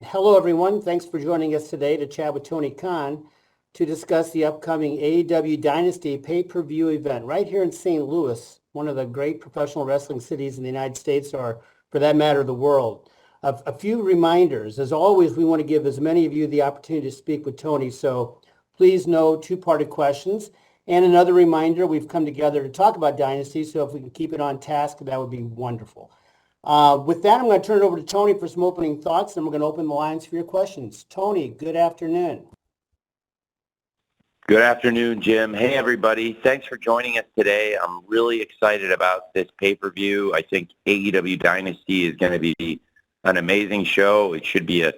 Hello, everyone. Thanks for joining us today to chat with Tony Khan to discuss the upcoming AEW Dynasty pay-per-view event right here in St. Louis, one of the great professional wrestling cities in the United States, or for that matter, the world. A few reminders. As always, we want to give as many of you the opportunity to speak with Tony, so please know two-parted questions. And another reminder, we've come together to talk about Dynasty, so if we can keep it on task, that would be wonderful. With that, I'm going to turn it over to Tony for some opening thoughts, and we're going to open the lines for your questions. Tony, good afternoon. Good afternoon, Jim. Hey, everybody. Thanks for joining us today. I'm really excited about this pay-per-view. I think AEW Dynasty is going to be an amazing show. It should be a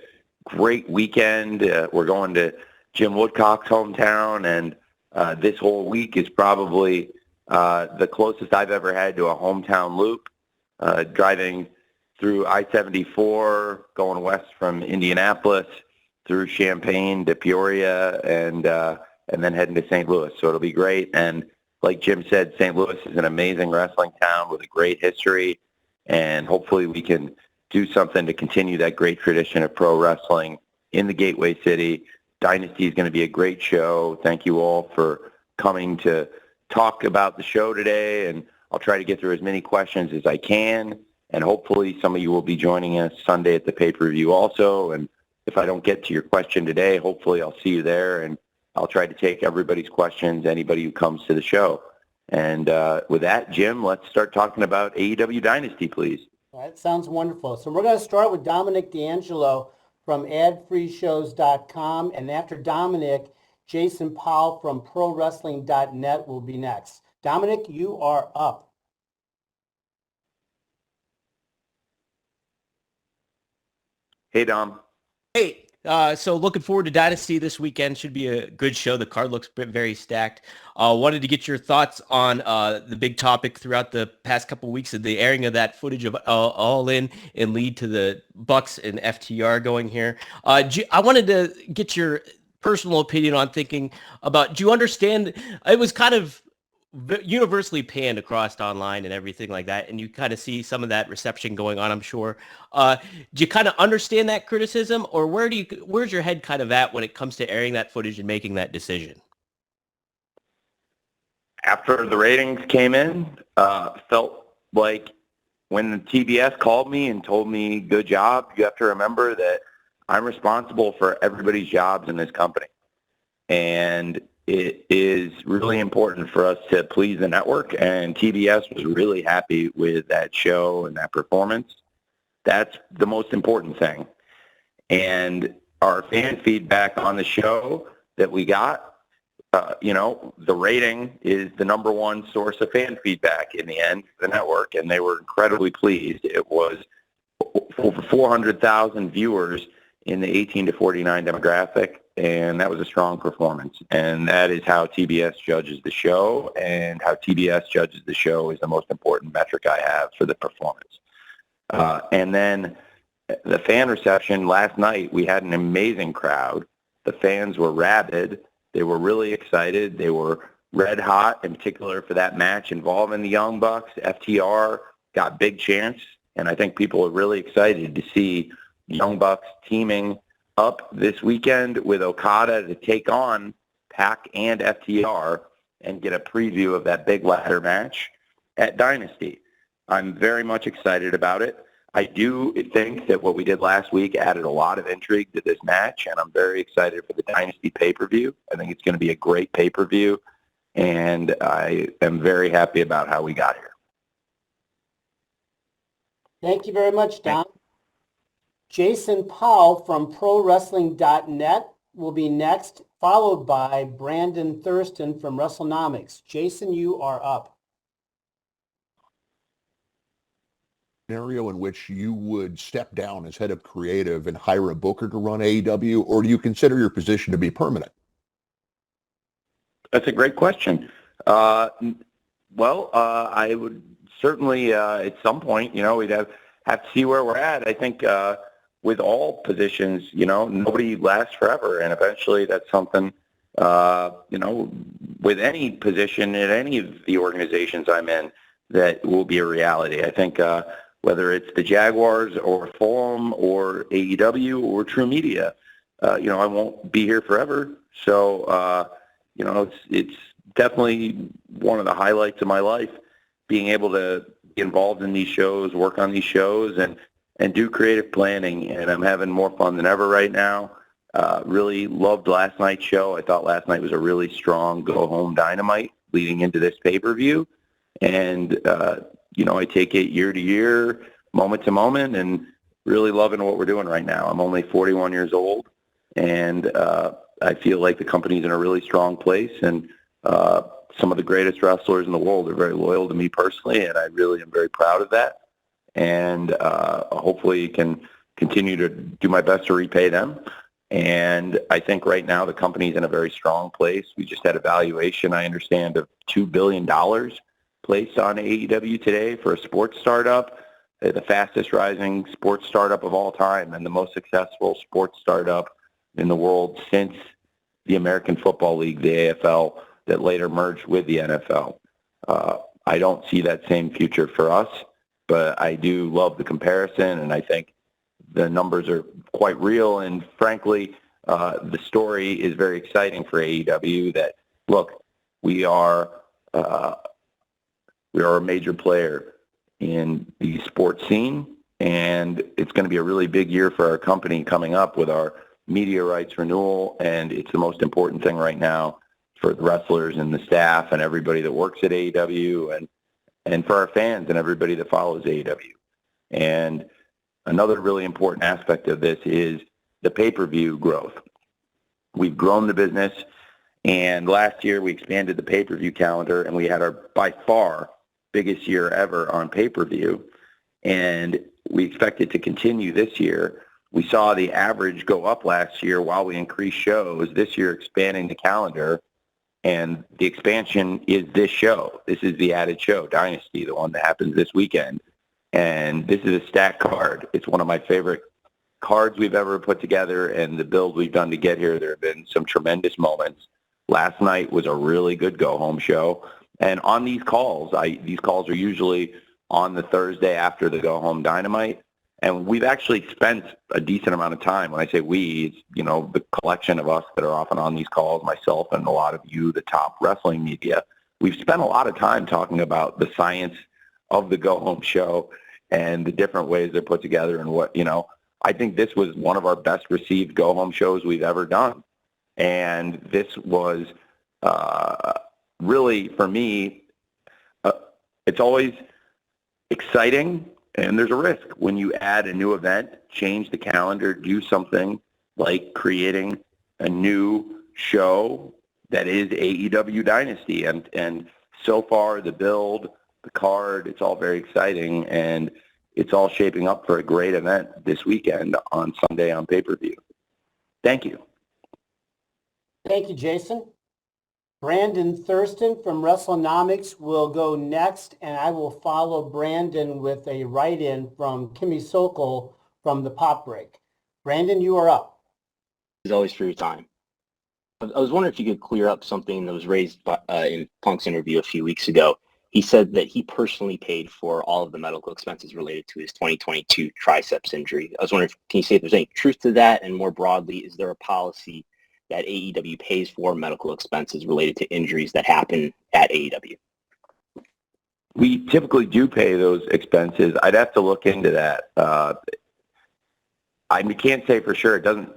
great weekend. We're going to Jim Woodcock's hometown, and this whole week is probably the closest I've ever had to a hometown loop, driving through I-74, going west from Indianapolis, through Champaign to Peoria, and then heading to St. Louis. So it'll be great. And like Jim said, St. Louis is an amazing wrestling town with a great history, and hopefully we can do something to continue that great tradition of pro wrestling in the Gateway City. Dynasty is going to be a great show. Thank you all for coming to talk about the show today, and I'll try to get through as many questions as I can, and hopefully some of you will be joining us Sunday at the pay-per-view also. And if I don't get to your question today, hopefully I'll see you there, and I'll try to take everybody's questions, anybody who comes to the show. And with that, Jim, let's start talking about AEW Dynasty, please. That sounds wonderful. So we're going to start with Dominic D'Angelo from adfreeshows.com, and after Dominic, Jason Powell from prowrestling.net will be next. Dominic, you are up. Hey, Dom. Hey, so looking forward to Dynasty this weekend. Should be a good show. The card looks very stacked. Wanted to get your thoughts on the big topic throughout the past couple of weeks of the airing of that footage of All In and lead to the Bucks and FTR going here. I wanted to get your personal opinion on thinking about, do you understand, it was kind of universally panned across online and everything like that, and you kind of see some of that reception going on, I'm sure. Do you kind of understand that criticism, or where's your head kind of at when it comes to airing that footage and making that decision? After the ratings came in, felt like when the TBS called me and told me, good job, you have to remember that I'm responsible for everybody's jobs in this company. And it is really important for us to please the network, and TBS was really happy with that show and that performance. That's the most important thing. And our fan feedback on the show that we got, the rating is the number one source of fan feedback in the end for the network, and they were incredibly pleased. It was over 400,000 viewers in the 18 to 49 demographic, and that was a strong performance. And that is how TBS judges the show, and how TBS judges the show is the most important metric I have for the performance. And then the fan reception last night, we had an amazing crowd. The fans were rabid. They were really excited. They were red hot, in particular for that match involving the Young Bucks. FTR got big chants, and I think people are really excited to see Young Bucks teaming up this weekend with Okada to take on Pac and FTR and get a preview of that big ladder match at Dynasty. I'm very much excited about it. I do think that what we did last week added a lot of intrigue to this match, and I'm very excited for the Dynasty pay-per-view. I think it's going to be a great pay-per-view, and I am very happy about how we got here. Thank you very much, Don. Jason Powell from prowrestling.net will be next, followed by Brandon Thurston from WrestleNomics. Jason, you are up. Scenario in which you would step down as head of creative and hire a booker to run AEW, or do you consider your position to be permanent? That's a great question. I would certainly at some point, we'd have to see where we're at. I think with all positions, nobody lasts forever, and eventually that's something, with any position in any of the organizations I'm in, that will be a reality. I think whether it's the Jaguars or Fulham or AEW or True Media. I won't be here forever. So, it's definitely one of the highlights of my life, being able to be involved in these shows, work on these shows, and do creative planning. And I'm having more fun than ever right now. Really loved last night's show. I thought last night was a really strong go-home Dynamite leading into this pay-per-view. And, I take it year to year, moment to moment, and really loving what we're doing right now. I'm only 41 years old, and I feel like the company's in a really strong place, and some of the greatest wrestlers in the world are very loyal to me personally, and I really am very proud of that. And hopefully can continue to do my best to repay them. And I think right now the company's in a very strong place. We just had a valuation, I understand, of $2 billion placed on AEW today for a sports startup, the fastest rising sports startup of all time and the most successful sports startup in the world since the American Football League, the AFL, that later merged with the NFL. I don't see that same future for us, but I do love the comparison, and I think the numbers are quite real. And frankly, the story is very exciting for AEW that, look, we are a major player in the sports scene, and it's going to be a really big year for our company coming up with our media rights renewal, and it's the most important thing right now for the wrestlers and the staff and everybody that works at AEW, and for our fans and everybody that follows AEW. And another really important aspect of this is the pay-per-view growth. We've grown the business, and last year we expanded the pay-per-view calendar, and we had our, by far, biggest year ever on pay-per-view, and we expect it to continue this year. We saw the average go up last year while we increased shows. This year, expanding the calendar, and the expansion is this show. This is the added show, Dynasty, the one that happens this weekend. And this is a stacked card. It's one of my favorite cards we've ever put together, and the build we've done to get here, there have been some tremendous moments. Last night was a really good go-home show. And on these calls, these calls are usually on the Thursday after the go-home Dynamite. And we've actually spent a decent amount of time. When I say we, it's, the collection of us that are often on these calls, myself and a lot of you, the top wrestling media. We've spent a lot of time talking about the science of the go-home show and the different ways they're put together and what, I think this was one of our best received go-home shows we've ever done. And this was really, for me, it's always exciting, and there's a risk when you add a new event, change the calendar, do something like creating a new show that is AEW Dynasty. And so far, the build, the card, it's all very exciting, and it's all shaping up for a great event this weekend on Sunday on pay-per-view. Thank you. Thank you, Jason. Brandon Thurston from WrestleNomics will go next, and I will follow Brandon with a write-in from Kimmy Sokol from the Pop Break. Brandon, you are up. As always, for your time. I was wondering if you could clear up something that was raised in Punk's interview a few weeks ago. He said that he personally paid for all of the medical expenses related to his 2022 triceps injury. I was wondering, can you say if there's any truth to that? And more broadly, is there a policy that AEW pays for medical expenses related to injuries that happen at AEW? We typically do pay those expenses. I'd have to look into that. I can't say for sure. It doesn't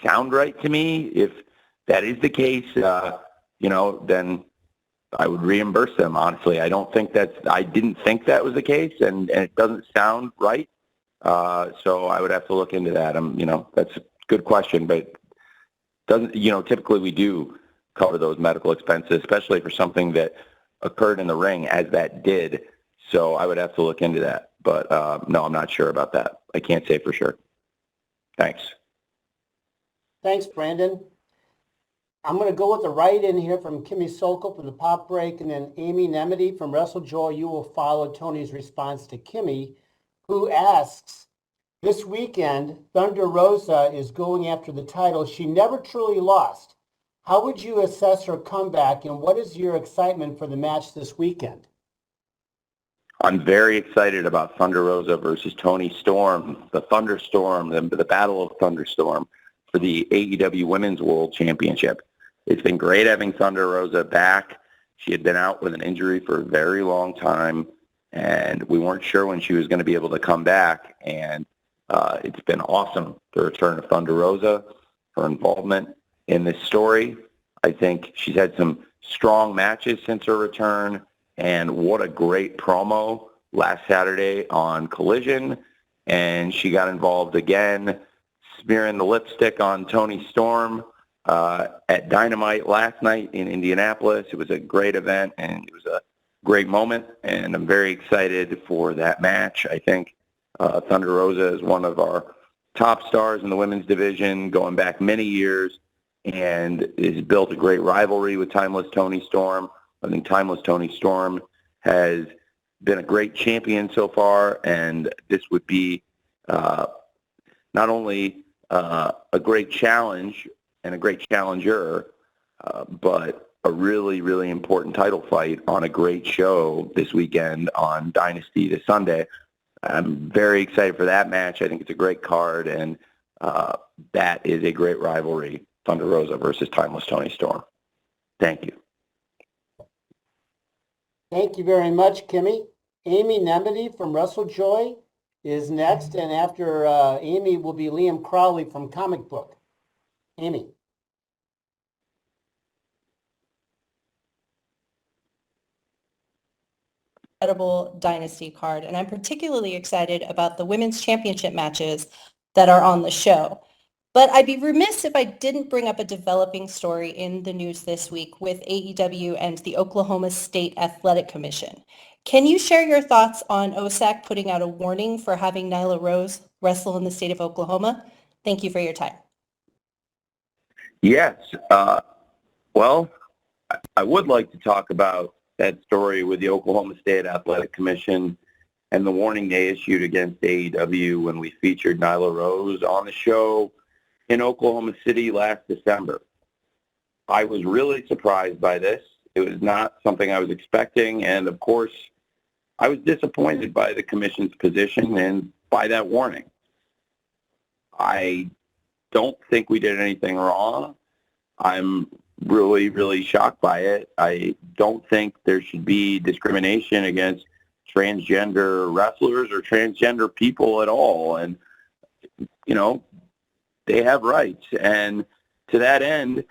sound right to me. If that is the case, then I would reimburse them, honestly. I didn't think that was the case, and it doesn't sound right. So I would have to look into that. That's a good question, but typically we do cover those medical expenses, especially for something that occurred in the ring, as that did. So I would have to look into that. But no, I'm not sure about that. I can't say for sure. Thanks. Thanks, Brandon. I'm going to go with the write-in here from Kimmy Sokol from the Pop Break, and then Amy Nemedy from WrestleJoy. You will follow Tony's response to Kimmy, who asks, this weekend, Thunder Rosa is going after the title she never truly lost. How would you assess her comeback, and what is your excitement for the match this weekend? I'm very excited about Thunder Rosa versus Toni Storm, the Thunderstorm, the Battle of Thunderstorm for the AEW Women's World Championship. It's been great having Thunder Rosa back. She had been out with an injury for a very long time, and we weren't sure when she was going to be able to come back. And it's been awesome, the return of Thunder Rosa, her involvement in this story. I think she's had some strong matches since her return, and what a great promo last Saturday on Collision. And she got involved again, smearing the lipstick on Toni Storm at Dynamite last night in Indianapolis. It was a great event, and it was a great moment, and I'm very excited for that match. I think Thunder Rosa is one of our top stars in the women's division going back many years, and has built a great rivalry with Timeless Toni Storm. I think Timeless Toni Storm has been a great champion so far, and this would be not only a great challenge and a great challenger, but a really, really important title fight on a great show this weekend on Dynasty this Sunday. I'm very excited for that match. I think it's a great card, and that is a great rivalry, Thunder Rosa versus Timeless Toni Storm. Thank you. Thank you very much, Kimmy. Amy Nemedy from WrestleJoy is next, and after Amy will be Liam Crowley from Comic Book. Amy. Incredible Dynasty card, and I'm particularly excited about the women's championship matches that are on the show. But I'd be remiss if I didn't bring up a developing story in the news this week with AEW and the Oklahoma State Athletic Commission. Can you share your thoughts on OSAC putting out a warning for having Nyla Rose wrestle in the state of Oklahoma? Thank you for your time. Yes. Well, I would like to talk about that story with the Oklahoma State Athletic Commission and the warning they issued against AEW when we featured Nyla Rose on the show in Oklahoma City last December. I was really surprised by this. It was not something I was expecting, and of course, I was disappointed by the commission's position and by that warning. I don't think we did anything wrong. I'm really, really shocked by it. I don't think there should be discrimination against transgender wrestlers or transgender people at all. And, you know, they have rights. And to that end,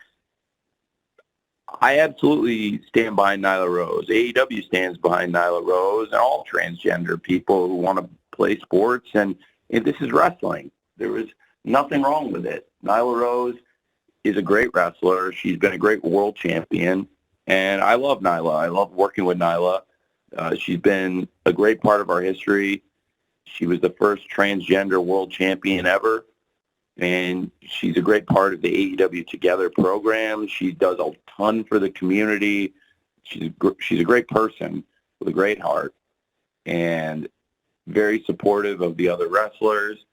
I absolutely stand behind Nyla Rose. AEW stands behind Nyla Rose and all transgender people who want to play sports. And this is wrestling. There was nothing wrong with it. Nyla Rose is a great wrestler. She's been a great world champion. And I love Nyla. I love working with Nyla. She's been a great part of our history. She was the first transgender world champion ever. And she's a great part of the AEW Together program. She does a ton for the community. She's a great person with a great heart and very supportive of the other wrestlers.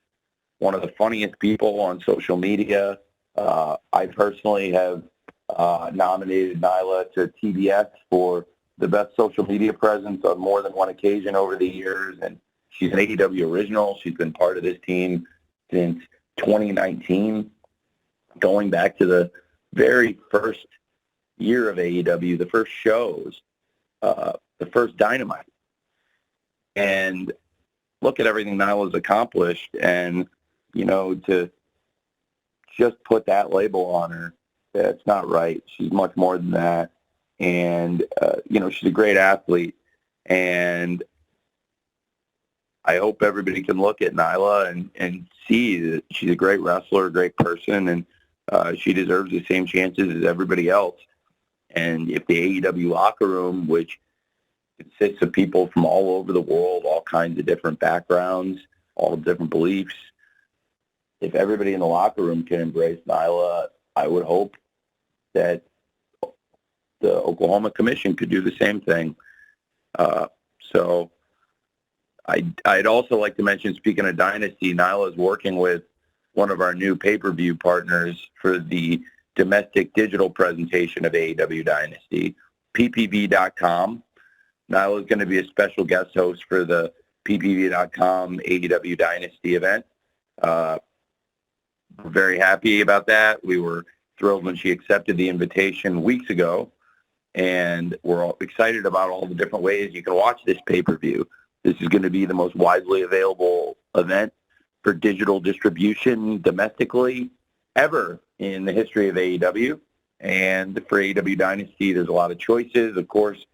One of the funniest people on social media. I personally have nominated Nyla to TBS for the best social media presence on more than one occasion over the years. And she's an AEW original. She's been part of this team since 2019, going back to the very first year of AEW, the first shows, the first Dynamite. And look at everything Nyla's accomplished. And, you know, to just put that label on her, that's not right. She's much more than that. And, you know, she's a great athlete. And I hope everybody can look at Nyla and see that she's a great wrestler, a great person, and she deserves the same chances as everybody else. And if the AEW locker room, which consists of people from all over the world, all kinds of different backgrounds, all different beliefs, if everybody in the locker room can embrace Nyla, I would hope that the Oklahoma Commission could do the same thing. So I'd also like to mention, speaking of Dynasty, Nyla is working with one of our new pay-per-view partners for the domestic digital presentation of AEW Dynasty, ppv.com. Nyla is going to be a special guest host for the PPV.com AEW Dynasty event. We're very happy about that. We were thrilled when she accepted the invitation weeks ago, and we're all excited about all the different ways you can watch this pay-per-view. This is going to be the most widely available event for digital distribution domestically ever in the history of AEW. And for AEW Dynasty, there's a lot of choices. Of course,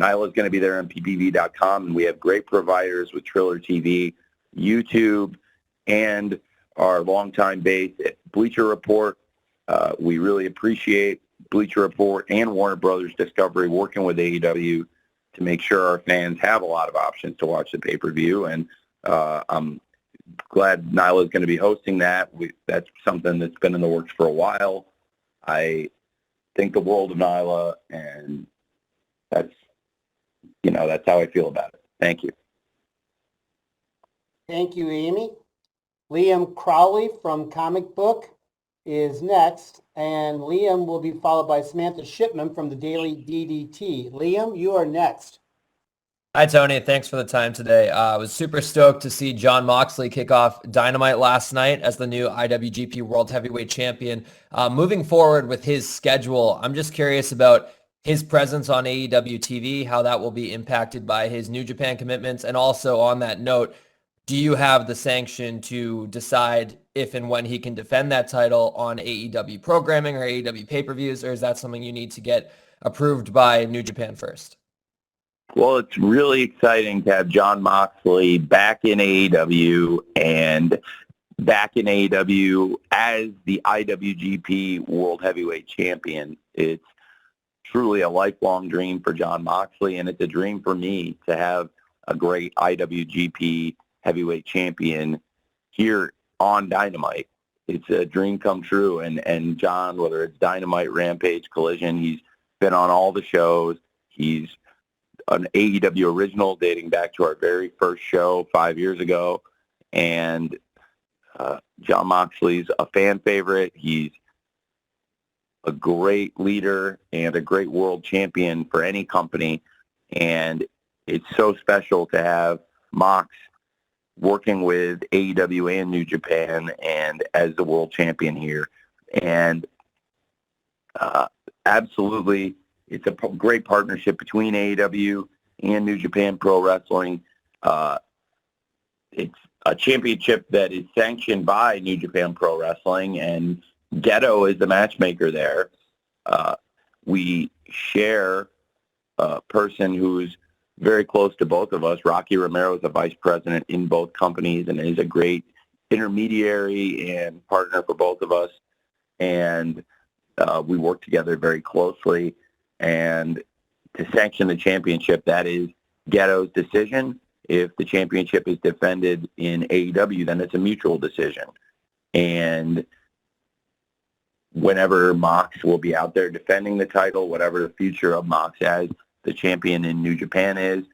Nyla is going to be there on ppv.com, and we have great providers with Triller TV, YouTube, and our longtime base at Bleacher Report. We really appreciate Bleacher Report and Warner Brothers Discovery working with AEW to make sure our fans have a lot of options to watch the pay-per-view. And I'm glad Nyla is going to be hosting that. That's something that's been in the works for a while. I think the world of Nyla, and that's how I feel about it. Thank you. Thank you, Amy. Liam Crowley from Comic Book is next, and Liam will be followed by Samantha Shipman from the Daily DDT. Liam, you are next. Hi, Tony. Thanks for the time today. I was super stoked to see Jon Moxley kick off Dynamite last night as the new IWGP World Heavyweight Champion. Moving forward with his schedule, I'm just curious about his presence on AEW TV, how that will be impacted by his New Japan commitments, and also on that note, do you have the sanction to decide if and when he can defend that title on AEW programming or AEW pay-per-views, or is that something you need to get approved by New Japan first? Well, it's really exciting to have Jon Moxley back in AEW and back in AEW as the IWGP World Heavyweight Champion. It's truly a lifelong dream for Jon Moxley, and it's a dream for me to have a great IWGP Heavyweight Champion here on Dynamite. It's a dream come true, and Jon, whether it's Dynamite, Rampage, Collision, he's been on all the shows. He's an AEW original dating back to our very first show 5 years ago, and Jon Moxley's a fan favorite. He's a great leader and a great world champion for any company, and it's so special to have Mox working with AEW and New Japan and as the world champion here. And absolutely, it's a great partnership between AEW and New Japan Pro Wrestling. It's a championship that is sanctioned by New Japan Pro Wrestling, and Ghetto is the matchmaker there. We share a person who's very close to both of us. Rocky Romero is a vice president in both companies and is a great intermediary and partner for both of us. And we work together very closely. And to sanction the championship, that is Ghetto's decision. If the championship is defended in AEW, then it's a mutual decision. And whenever Mox will be out there defending the title, whatever the future of Mox as the champion in New Japan is,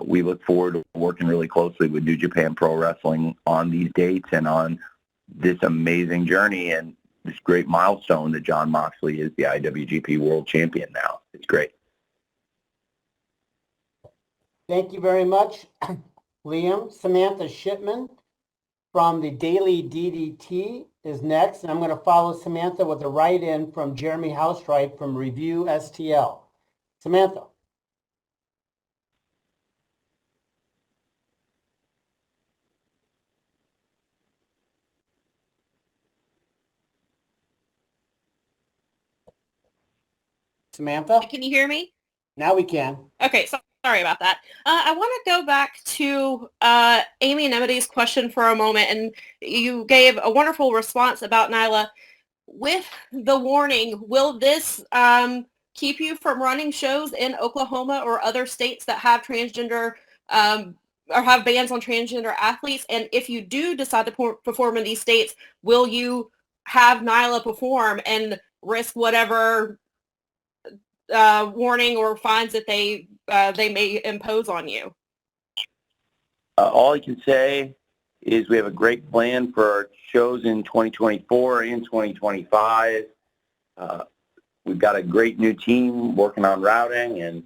we look forward to working really closely with New Japan Pro Wrestling on these dates and on this amazing journey and this great milestone that Jon Moxley is the IWGP World Champion now. It's great. Thank you very much, Liam. Samantha Shipman from the Daily DDT is next, and I'm going to follow Samantha with a write-in from Jeremy Housewright from Review STL. Samantha. Samantha? Can you hear me? Now we can. Okay, sorry about that. I want to go back to Amy Nemedy's question for a moment, and you gave a wonderful response about Nyla. With the warning, will this keep you from running shows in Oklahoma or other states that have transgender or have bans on transgender athletes? And if you do decide to perform in these states, will you have Nyla perform and risk whatever warning or fines that they may impose on you? All I can say is we have a great plan for our shows in 2024 and 2025. We've got a great new team working on routing, and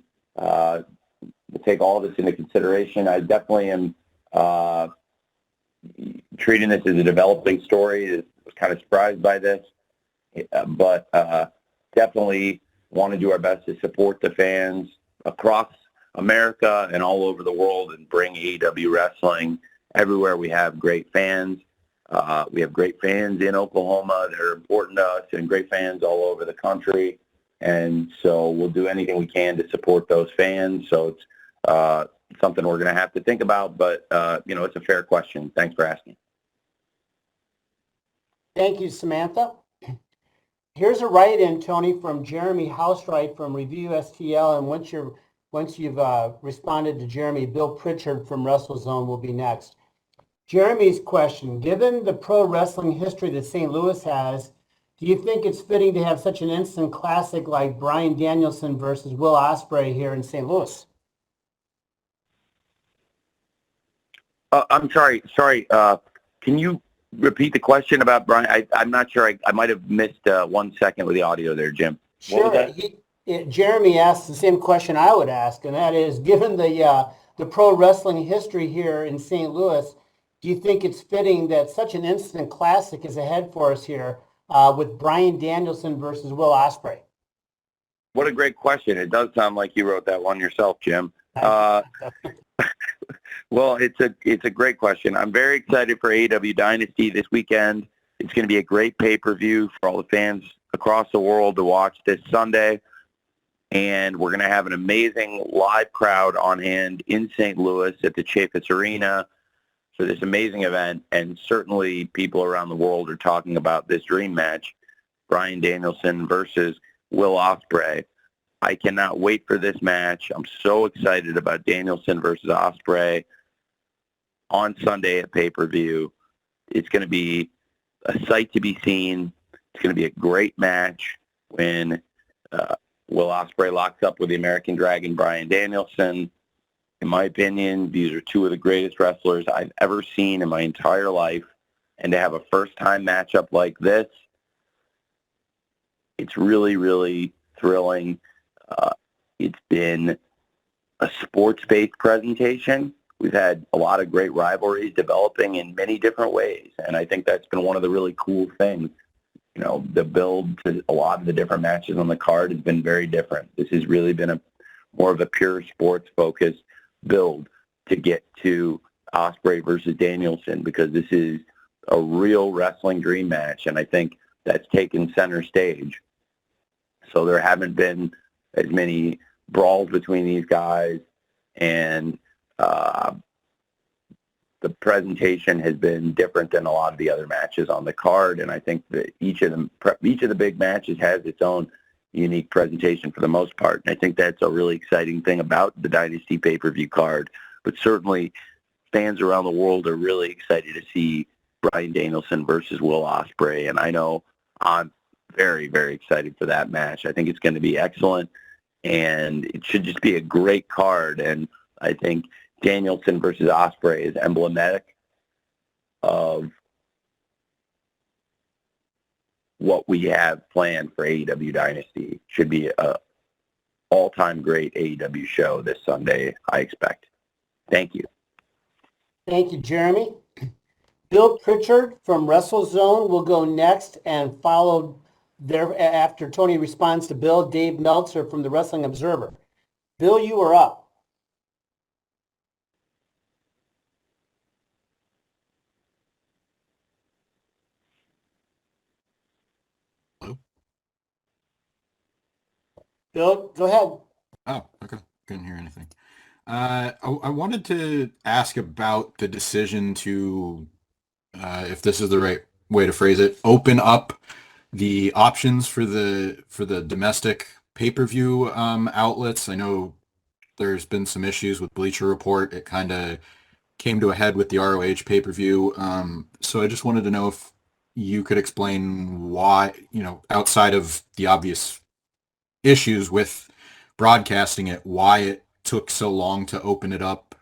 we'll take all this into consideration. I definitely am treating this as a developing story. I was kind of surprised by this, but definitely want to do our best to support the fans across America and all over the world and bring AEW wrestling everywhere. We have great fans. We have great fans in Oklahoma that are important to us, and great fans all over the country. And so we'll do anything we can to support those fans. So it's something we're going to have to think about, but it's a fair question. Thanks for asking. Thank you, Samantha. Here's a write-in, Tony, from Jeremy Housewright from Review STL, and once you've responded to Jeremy, Bill Pritchard from WrestleZone will be next. Jeremy's question: given the pro wrestling history that St. Louis has, do you think it's fitting to have such an instant classic like Bryan Danielson versus Will Ospreay here in St. Louis? I'm sorry. Can you repeat the question about Brian? I'm not sure. I might have missed 1 second with the audio there, Jim. Sure. Jeremy asked the same question I would ask, and that is, given the pro wrestling history here in St. Louis, do you think it's fitting that such an instant classic is ahead for us here with Bryan Danielson versus Will Ospreay? What a great question. It does sound like you wrote that one yourself, Jim. Well, it's a great question. I'm very excited for AEW Dynasty this weekend. It's going to be a great pay-per-view for all the fans across the world to watch this Sunday. And we're going to have an amazing live crowd on hand in St. Louis at the Chaffetz Arena for this amazing event. And certainly people around the world are talking about this dream match, Bryan Danielson versus Will Ospreay. I cannot wait for this match. I'm so excited about Danielson versus Ospreay on Sunday at pay-per-view. It's going to be a sight to be seen. It's going to be a great match when Will Ospreay locks up with the American Dragon, Bryan Danielson. In my opinion, these are two of the greatest wrestlers I've ever seen in my entire life. And to have a first-time matchup like this, it's really, really thrilling. It's been a sports-based presentation. We've had a lot of great rivalries developing in many different ways, and I think that's been one of the really cool things. The build to a lot of the different matches on the card has been very different. This has really been more of a pure sports-focused build to get to Ospreay versus Danielson, because this is a real wrestling dream match, and I think that's taken center stage. So there haven't been as many brawls between these guys, and the presentation has been different than a lot of the other matches on the card, and I think that each of the big matches has its own unique presentation for the most part. And I think that's a really exciting thing about the Dynasty pay-per-view card. But certainly fans around the world are really excited to see Bryan Danielson versus Will Ospreay, and I know I'm very, very excited for that match. I think it's going to be excellent, and it should just be a great card. And I think Danielson versus Ospreay is emblematic of what we have planned for AEW Dynasty. Should be a all-time great AEW show this Sunday, I expect. Thank you. Thank you, Jeremy. Bill Pritchard from WrestleZone will go next, and follow there after Tony responds to Bill, Dave Meltzer from the Wrestling Observer. Bill, you are up. Bill, go ahead. Oh, okay. Couldn't hear anything. I wanted to ask about the decision to, if this is the right way to phrase it, open up the options for the domestic pay-per-view outlets. I know there's been some issues with Bleacher Report. It kind of came to a head with the ROH pay-per-view. So I just wanted to know if you could explain why, outside of the obvious issues with broadcasting it, why it took so long to open it up,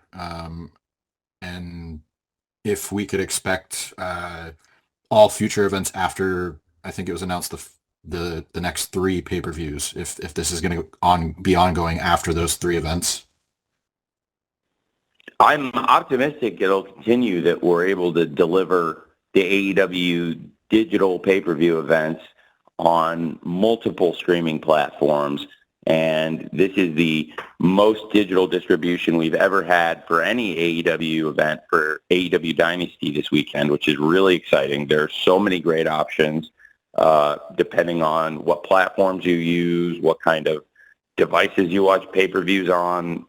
and if we could expect all future events after, I think it was announced the next 3 pay-per-views, if this is going to be ongoing after those 3 events. I'm optimistic it'll continue that we're able to deliver the AEW digital pay-per-view events on multiple streaming platforms. And this is the most digital distribution we've ever had for any AEW event for AEW Dynasty this weekend, which is really exciting. There are so many great options depending on what platforms you use, what kind of devices you watch pay-per-views on.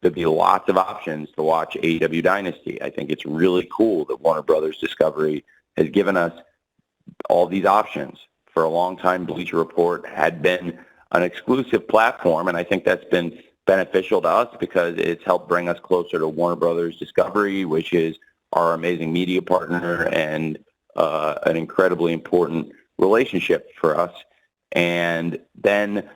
There'll be lots of options to watch AEW Dynasty. I think it's really cool that Warner Brothers Discovery has given us all these options. For a long time, Bleacher Report had been an exclusive platform, and I think that's been beneficial to us because it's helped bring us closer to Warner Brothers Discovery, which is our amazing media partner and an incredibly important relationship for us. And then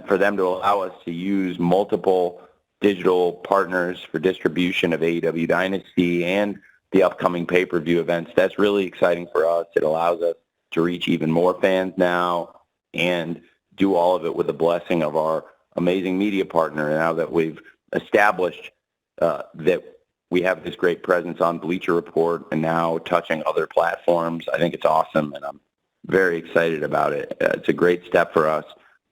for them to allow us to use multiple digital partners for distribution of AEW Dynasty and the upcoming pay-per-view events, that's really exciting for us. It allows us to reach even more fans now and do all of it with the blessing of our amazing media partner. Now that we've established that we have this great presence on Bleacher Report and now touching other platforms, I think it's awesome, and I'm very excited about it. It's a great step for us.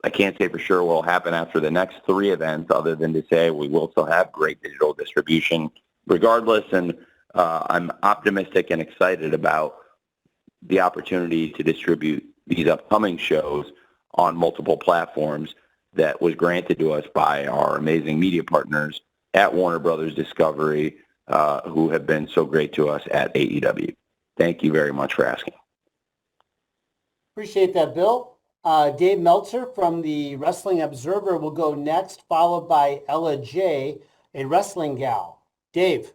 I can't say for sure what will happen after the next 3 events other than to say we will still have great digital distribution regardless, and I'm optimistic and excited about the opportunity to distribute these upcoming shows on multiple platforms that was granted to us by our amazing media partners at Warner Brothers Discovery, who have been so great to us at AEW. Thank you very much for asking. Appreciate that, Bill. Dave Meltzer from the Wrestling Observer will go next, followed by Ella J., a wrestling gal. Dave.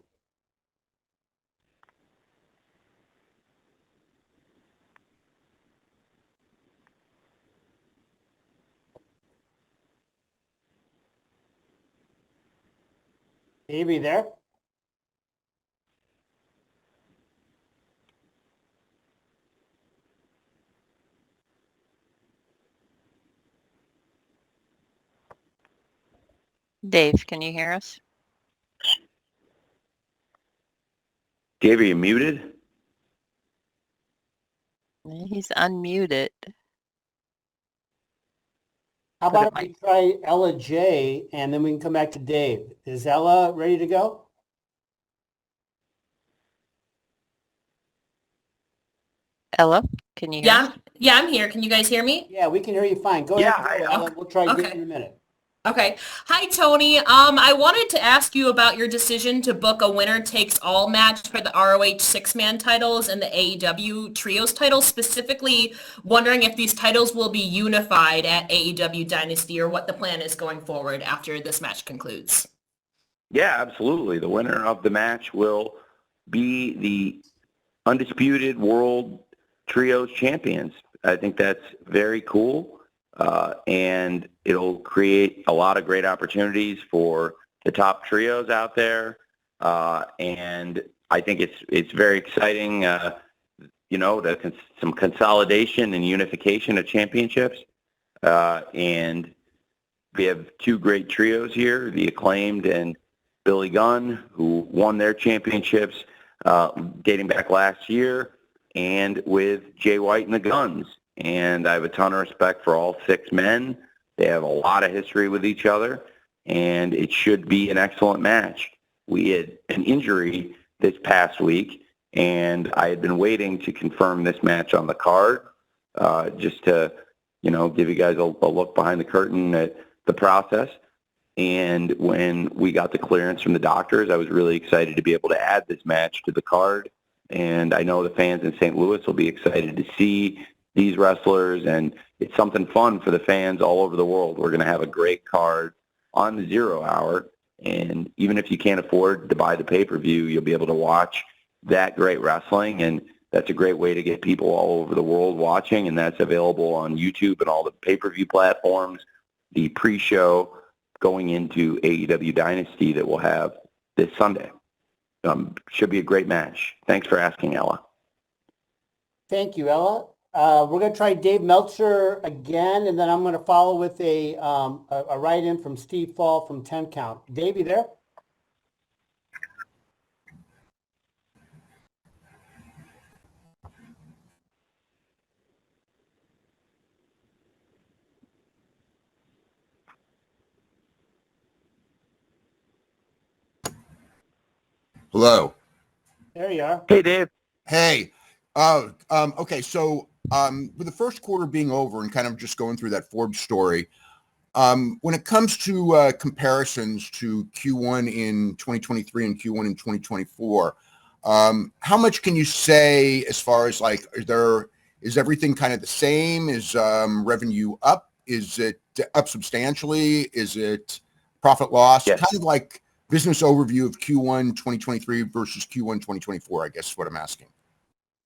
Dave, are you there? Dave, can you hear us? Dave, are you muted? He's unmuted. How about if we try Ella J, and then we can come back to Dave. Is Ella ready to go? Ella, can you hear us? Yeah, I'm here. Can you guys hear me? Yeah, we can hear you fine. Go ahead, Ella. We'll try again in a minute. Okay. Hi, Tony. I wanted to ask you about your decision to book a winner-takes-all match for the ROH six-man titles and the AEW trios titles, specifically wondering if these titles will be unified at AEW Dynasty or what the plan is going forward after this match concludes. Yeah, absolutely. The winner of the match will be the undisputed world trios champions. I think that's very cool. And it'll create a lot of great opportunities for the top trios out there. And I think it's very exciting, some consolidation and unification of championships. And we have 2 great trios here, the Acclaimed and Billy Gunn, who won their championships dating back last year, and with Jay White and the Guns. And I have a ton of respect for all 6 men. They have a lot of history with each other, and it should be an excellent match. We had an injury this past week, and I had been waiting to confirm this match on the card, just to, give you guys a look behind the curtain at the process. And when we got the clearance from the doctors, I was really excited to be able to add this match to the card. And I know the fans in St. Louis will be excited to see these wrestlers, and it's something fun for the fans all over the world. We're going to have a great card on the 0 hour, and even if you can't afford to buy the pay-per-view, you'll be able to watch that great wrestling, and that's a great way to get people all over the world watching, and that's available on YouTube and all the pay-per-view platforms. The pre-show going into AEW Dynasty that we'll have this Sunday. Should be a great match. Thanks for asking, Ella. Thank you, Ella. We're going to try Dave Meltzer again, and then I'm going to follow with a write-in from Steve Fall from 10 Count. Dave, you there? Hello. There you are. Hey, Dave. Hey. Okay. So, with the first quarter being over and kind of just going through that Forbes story, when it comes to comparisons to Q1 in 2023 and Q1 in 2024, how much can you say as far as like, is everything kind of the same? Is revenue up? Is it up substantially? Is it profit loss? Yes. Kind of like business overview of Q1 2023 versus Q1 2024, I guess is what I'm asking.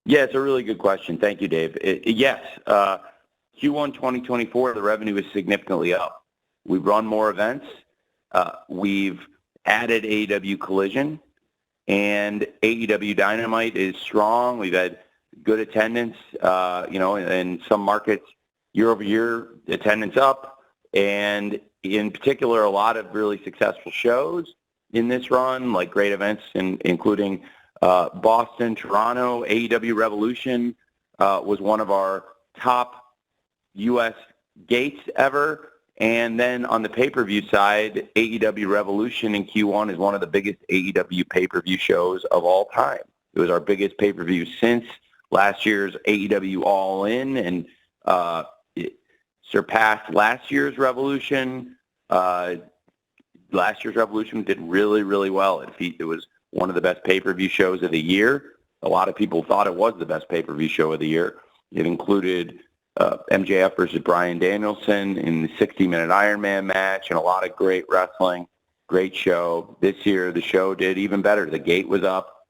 Yeah, it's a really good question. Thank you, Dave. Yes, Q1 2024, the revenue is significantly up. We've run more events. We've added AEW Collision, and AEW Dynamite is strong. We've had good attendance, in some markets, year over year, attendance up, and in particular, a lot of really successful shows in this run, like great events, including Boston, Toronto. AEW Revolution was one of our top U.S. gates ever. And then on the pay-per-view side, AEW Revolution in Q1 is one of the biggest AEW pay-per-view shows of all time. It was our biggest pay-per-view since last year's AEW All In, and it surpassed last year's Revolution. Last year's Revolution did really, really well. It was one of the best pay-per-view shows of the year. A lot of people thought it was the best pay-per-view show of the year. It included MJF versus Bryan Danielson in the 60-minute Iron Man match and a lot of great wrestling. Great show. This year, the show did even better. The gate was up,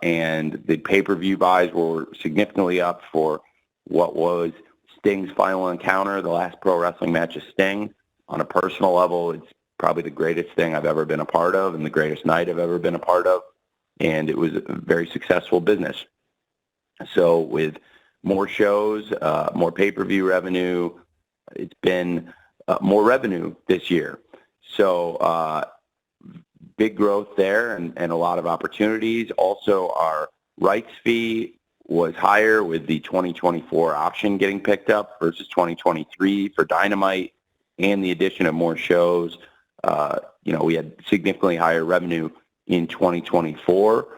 and the pay-per-view buys were significantly up for what was Sting's final encounter, the last pro wrestling match of Sting. On a personal level, it's probably the greatest thing I've ever been a part of and the greatest night I've ever been a part of. And it was a very successful business. So with more shows, more pay-per-view revenue, it's been more revenue this year. So big growth there and a lot of opportunities. Also, our rights fee was higher with the 2024 option getting picked up versus 2023 for Dynamite and the addition of more shows. We had significantly higher revenue in 2024.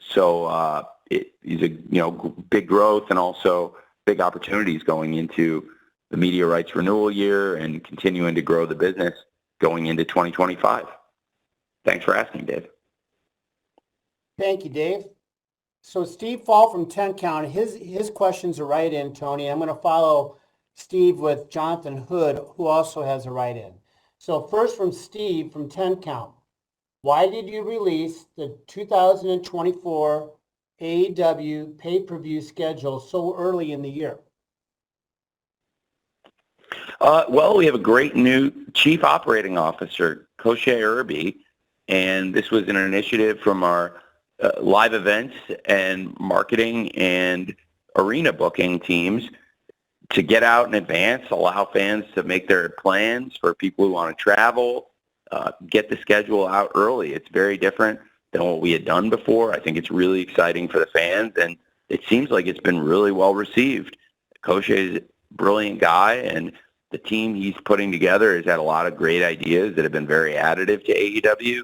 So it is a big growth and also big opportunities going into the media rights renewal year and continuing to grow the business going into 2025. Thanks for asking, Dave. Thank you, Dave. So Steve Fall from 10 Count, his questions are write-in, Tony. I'm going to follow Steve with Jonathan Hood, who also has a write-in. So first from Steve from 10 Count. Why did you release the 2024 AEW pay-per-view schedule so early in the year? Well, we have a great new chief operating officer, Koshe Irby, and this was an initiative from our live events and marketing and arena booking teams to get out in advance, allow fans to make their plans for people who want to travel, get the schedule out early. It's very different than what we had done before. I think it's really exciting for the fans, and it seems like it's been really well received. Koshe is a brilliant guy, and the team he's putting together has had a lot of great ideas that have been very additive to AEW,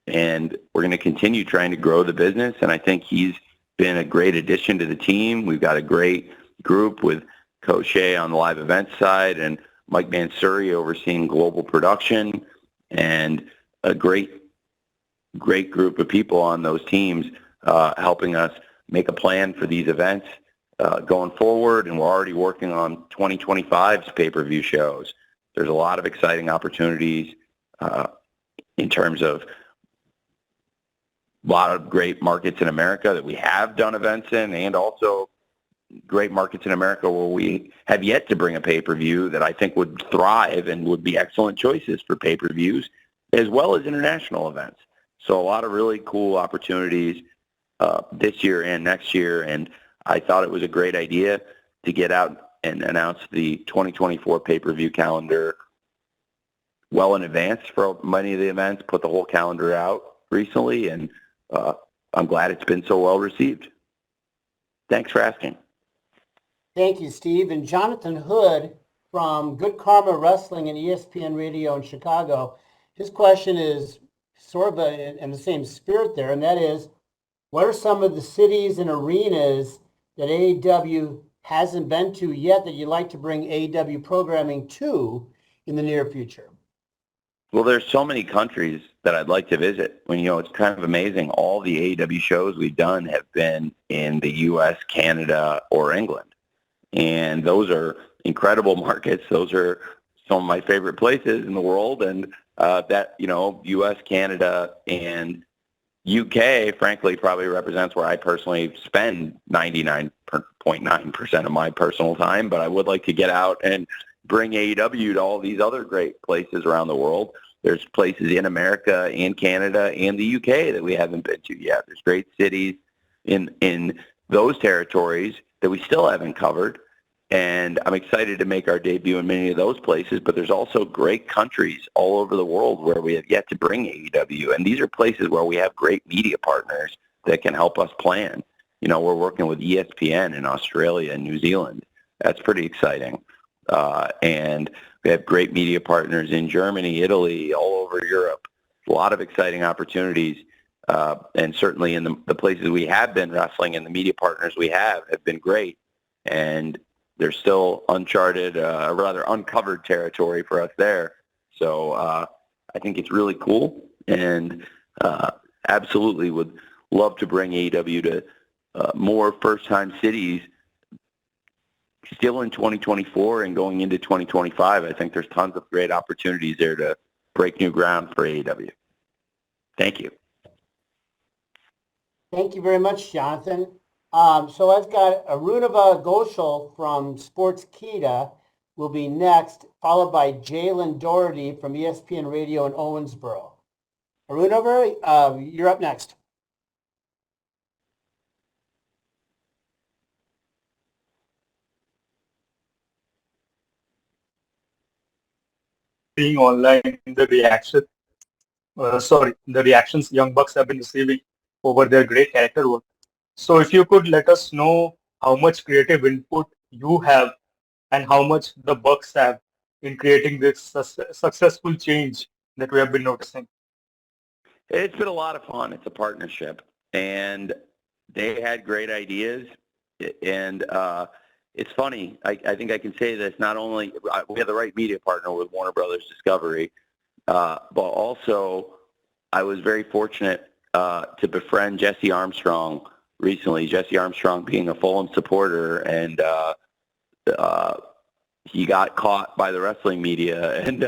and we're going to continue trying to grow the business, and I think he's been a great addition to the team. We've got a great group with Koshe on the live event side and Mike Mansuri overseeing global production, and a great group of people on those teams helping us make a plan for these events going forward. And we're already working on 2025's pay-per-view shows. There's a lot of exciting opportunities in terms of a lot of great markets in America that we have done events in, and also great markets in America where we have yet to bring a pay-per-view that I think would thrive and would be excellent choices for pay-per-views, as well as international events. So a lot of really cool opportunities this year and next year, and I thought it was a great idea to get out and announce the 2024 pay-per-view calendar well in advance for many of the events, put the whole calendar out recently, and I'm glad it's been so well received. Thanks for asking. Thank you, Steve. And Jonathan Hood from Good Karma Wrestling and ESPN Radio in Chicago, his question is sort of in the same spirit there, and that is, what are some of the cities and arenas that AEW hasn't been to yet that you'd like to bring AEW programming to in the near future? Well, there's so many countries that I'd like to visit. When, it's kind of amazing. All the AEW shows we've done have been in the U.S., Canada, or England. And those are incredible markets. Those are some of my favorite places in the world. And U.S., Canada, and UK, frankly, probably represents where I personally spend 99.9% of my personal time. But I would like to get out and bring AEW to all these other great places around the world. There's places in America and Canada and the UK that we haven't been to yet. There's great cities in those territories that we still haven't covered. And I'm excited to make our debut in many of those places, but there's also great countries all over the world where we have yet to bring AEW. And these are places where we have great media partners that can help us plan. We're working with ESPN in Australia and New Zealand. That's pretty exciting. And we have great media partners in Germany, Italy, all over Europe. A lot of exciting opportunities. And certainly in the places we have been wrestling and the media partners we have been great. And there's still uncovered territory for us there. So I think it's really cool, and absolutely would love to bring AEW to more first-time cities still in 2024 and going into 2025. I think there's tons of great opportunities there to break new ground for AEW. Thank you. Thank you very much, Jonathan. So I've got Arunava Ghoshal from Sportskeeda will be next, followed by Jalen Doherty from ESPN Radio in Owensboro. Arunava, you're up next. Seeing online the reactions Young Bucks have been receiving over their great character work. So if you could let us know how much creative input you have and how much the Bucks have in creating this successful change that we have been noticing. It's been a lot of fun. It's a partnership, and they had great ideas. And it's funny. I think I can say this. Not only we have the right media partner with Warner Brothers Discovery, but also I was very fortunate to befriend Jesse Armstrong recently. Jesse Armstrong being a Fulham supporter, and he got caught by the wrestling media and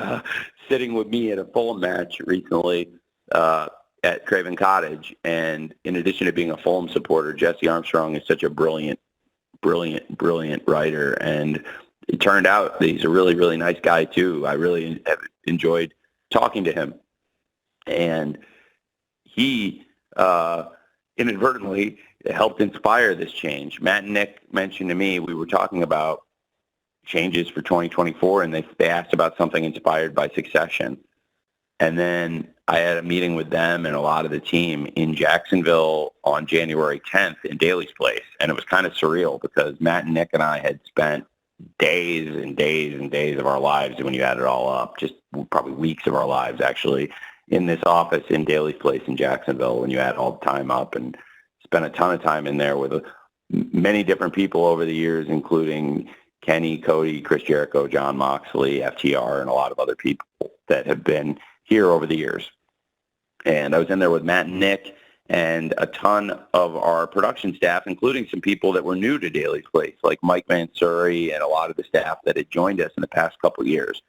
sitting with me at a Fulham match recently at Craven Cottage. And in addition to being a Fulham supporter, Jesse Armstrong is such a brilliant writer, and it turned out that he's a really, really nice guy too. I really have enjoyed talking to him, and he inadvertently helped inspire this change. Matt and Nick mentioned to me, we were talking about changes for 2024, and they asked about something inspired by Succession. And then I had a meeting with them and a lot of the team in Jacksonville on January 10th in Daly's Place. And it was kind of surreal because Matt and Nick and I had spent days and days and days of our lives, when you add it all up, just probably weeks of our lives actually, in this office in Daly's Place in Jacksonville, when you add all the time up, and spent a ton of time in there with many different people over the years, including Kenny, Cody, Chris Jericho, John Moxley, FTR, and a lot of other people that have been here over the years. And I was in there with Matt and Nick and a ton of our production staff, including some people that were new to Daly's Place, like Mike Mansuri and a lot of the staff that had joined us in the past couple of years.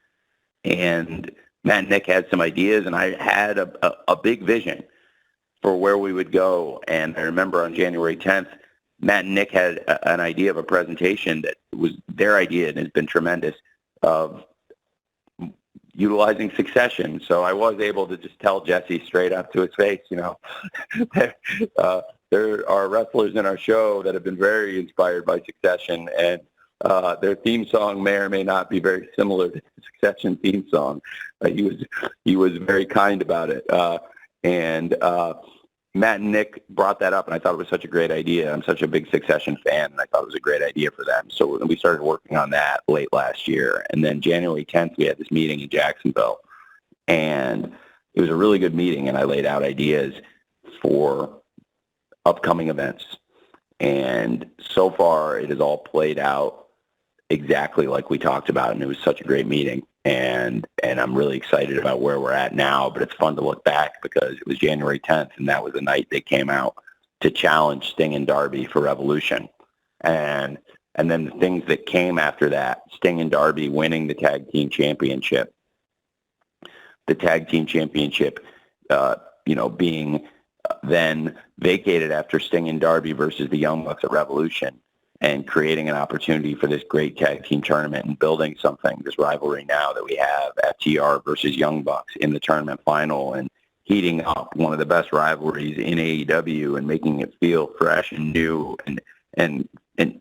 And Matt and Nick had some ideas, and I had a big vision for where we would go. And I remember on January 10th, Matt and Nick had an idea of a presentation that was their idea and has been tremendous, of utilizing Succession. So I was able to just tell Jesse straight up to his face, there are wrestlers in our show that have been very inspired by Succession, and Their theme song may or may not be very similar to the Succession theme song. He was very kind about it. And Matt and Nick brought that up, and I thought it was such a great idea. I'm such a big Succession fan, and I thought it was a great idea for them. So we started working on that late last year. And then January 10th, we had this meeting in Jacksonville. And it was a really good meeting, and I laid out ideas for upcoming events. And so far, it has all played out exactly like we talked about, and it was such a great meeting. And I'm really excited about where we're at now, but it's fun to look back because it was January 10th, and that was the night they came out to challenge Sting and Darby for Revolution. And then the things that came after that, Sting and Darby winning the tag team championship, the tag team championship, being then vacated after Sting and Darby versus the Young Bucks at Revolution, and creating an opportunity for this great tag team tournament and building something, this rivalry now that we have, FTR versus Young Bucks in the tournament final, and heating up one of the best rivalries in AEW and making it feel fresh and new, and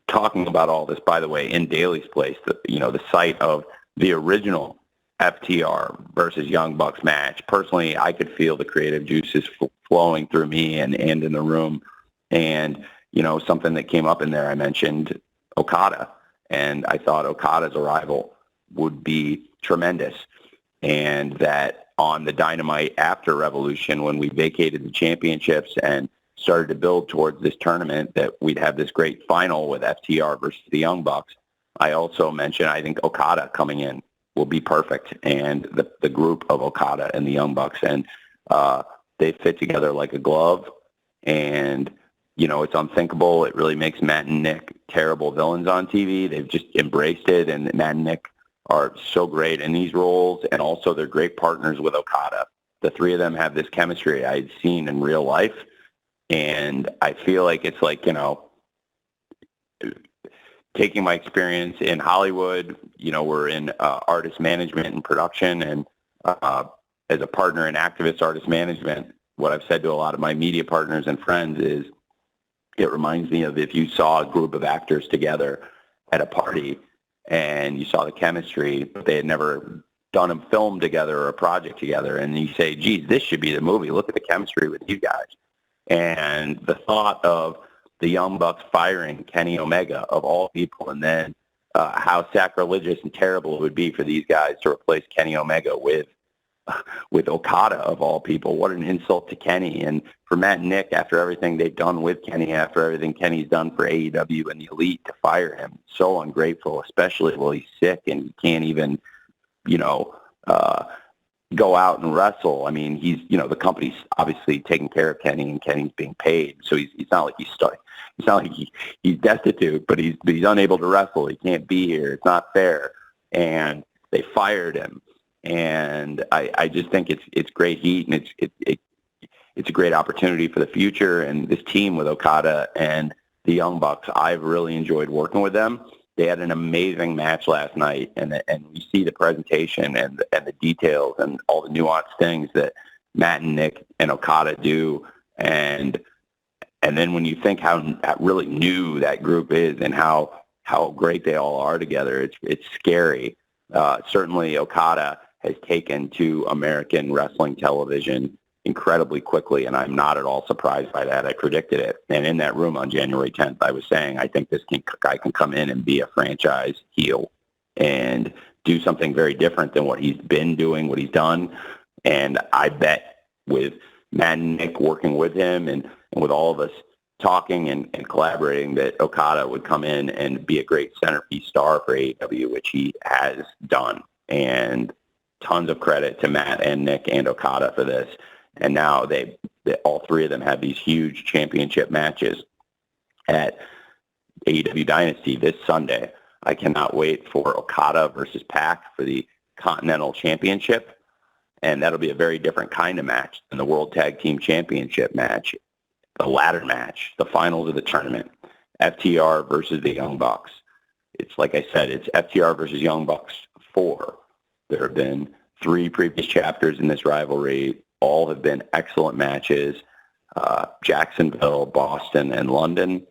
talking about all this, by the way, in Daly's place, the site of the original FTR versus Young Bucks match. Personally, I could feel the creative juices flowing through me and in the room. And something that came up in there, I mentioned Okada, and I thought Okada's arrival would be tremendous. And that on the Dynamite after Revolution, when we vacated the championships and started to build towards this tournament, that we'd have this great final with FTR versus the Young Bucks. I also mentioned, I think Okada coming in will be perfect, and the group of Okada and the Young Bucks, and they fit together like a glove. And it's unthinkable. It really makes Matt and Nick terrible villains on TV. They've just embraced it, and Matt and Nick are so great in these roles, and also they're great partners with Okada. The three of them have this chemistry I had seen in real life, and I feel like it's like, taking my experience in Hollywood, we're in artist management and production, and as a partner in activist artist management, what I've said to a lot of my media partners and friends is, it reminds me of if you saw a group of actors together at a party and you saw the chemistry, but they had never done a film together or a project together, and you say, geez, this should be the movie. Look at the chemistry with you guys. And the thought of the Young Bucks firing Kenny Omega, of all people, and then how sacrilegious and terrible it would be for these guys to replace Kenny Omega with Okada, of all people. What an insult to Kenny. And for Matt and Nick, after everything they've done with Kenny, after everything Kenny's done for AEW and the Elite, to fire him, so ungrateful, especially while he's sick and he can't even, go out and wrestle. I mean, he's, the company's obviously taking care of Kenny, and Kenny's being paid. So he's not like he's stuck. It's not like he's destitute, but he's unable to wrestle. He can't be here. It's not fair. And they fired him. And I just think it's great heat, and it's a great opportunity for the future. And this team with Okada and the Young Bucks, I've really enjoyed working with them. They had an amazing match last night, and you see the presentation and the details and all the nuanced things that Matt and Nick and Okada do. And then when you think how really new that group is and how great they all are together, it's scary. Certainly Okada has taken to American wrestling television incredibly quickly, and I'm not at all surprised by that. I predicted it. And in that room on January 10th, I was saying, I think this guy can come in and be a franchise heel and do something very different than what he's been doing, what he's done. And I bet with Matt and Nick working with him and with all of us talking and collaborating, that Okada would come in and be a great centerpiece star for AEW, which he has done. And tons of credit to Matt and Nick and Okada for this. And now they all three of them have these huge championship matches at AEW Dynasty this Sunday. I cannot wait for Okada versus Pac for the Continental Championship. And that'll be a very different kind of match than the World Tag Team Championship match, the ladder match, the finals of the tournament, FTR versus the Young Bucks. It's like I said, it's FTR versus Young Bucks 4. There have been 3 previous chapters in this rivalry. All have been excellent matches, Jacksonville, Boston, and London.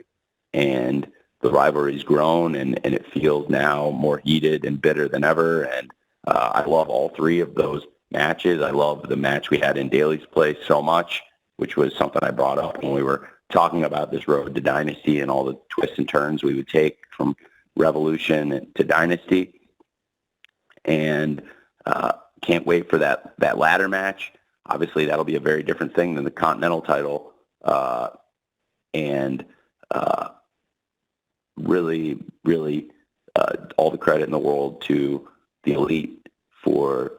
And the rivalry's grown, and it feels now more heated and bitter than ever. And I love all three of those matches. I love the match we had in Daly's place so much, which was something I brought up when we were talking about this road to Dynasty and all the twists and turns we would take from Revolution to Dynasty. And can't wait for that ladder match. Obviously, that'll be a very different thing than the Continental title. And really, really all the credit in the world to the Elite for